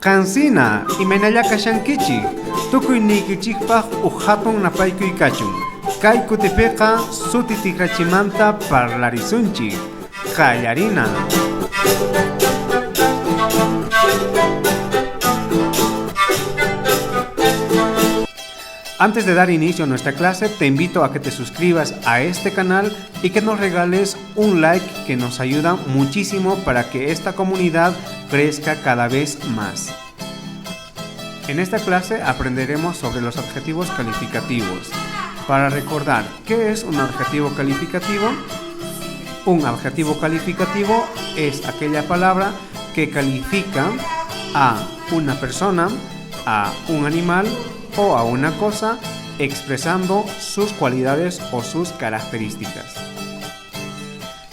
Kansina imaynalla kashankichik tukuy niykichikpaq hatun napaykuy kachun. Kay kutipiqa suti tikrachimanta parlarisunchik. Qallarina. Antes de dar inicio a nuestra clase, te invito a que te suscribas a este canal y que nos regales un like que nos ayuda muchísimo para que esta comunidad crezca cada vez más. En esta clase aprenderemos sobre los adjetivos calificativos. Para recordar, ¿qué es un adjetivo calificativo? Un adjetivo calificativo es aquella palabra que califica a una persona, a un animal o a una cosa, expresando sus cualidades o sus características.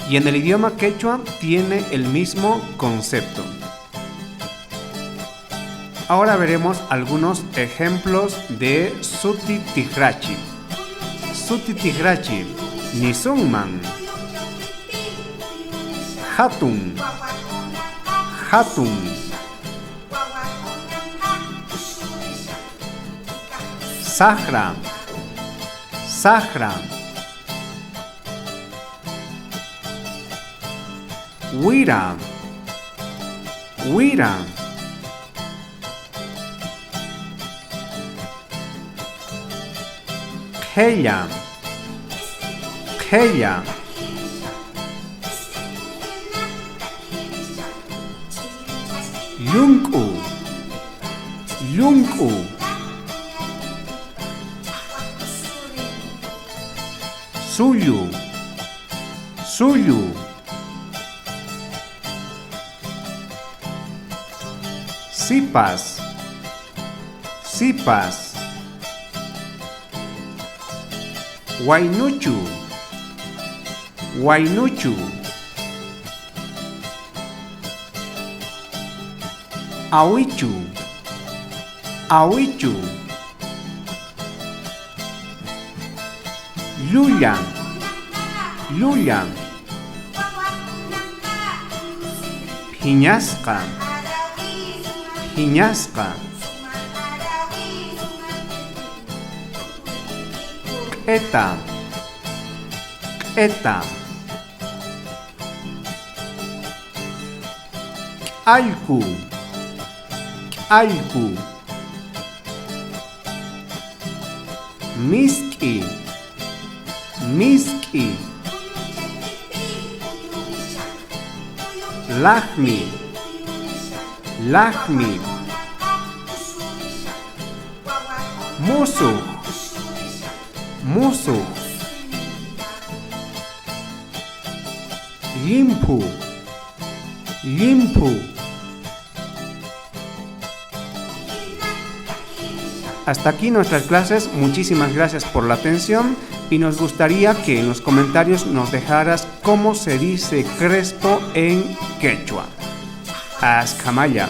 Y en el idioma quechua tiene el mismo concepto. Ahora veremos algunos ejemplos de suti tikrachi. Suti tikrachi, nisunman, hatun, hatun, Sahra, Sahra, Wira, Wira, Kheya, Kheya, Yunku, Yunku, Suyu, Suyu, Sipas, Sipas, Wainuchu, Wainuchu, Awichu, Awichu, Yuyan, Yuyan, Piñasqa, Piñasqa, Eta, Eta, Alku, Alku, Miski, Miski, Lahmi, Lahmi, Musuh, Musuh, Limpu, Limpu. Hasta aquí nuestras clases, muchísimas gracias por la atención y nos gustaría que en los comentarios nos dejaras cómo se dice crespo en quechua. Askamaya.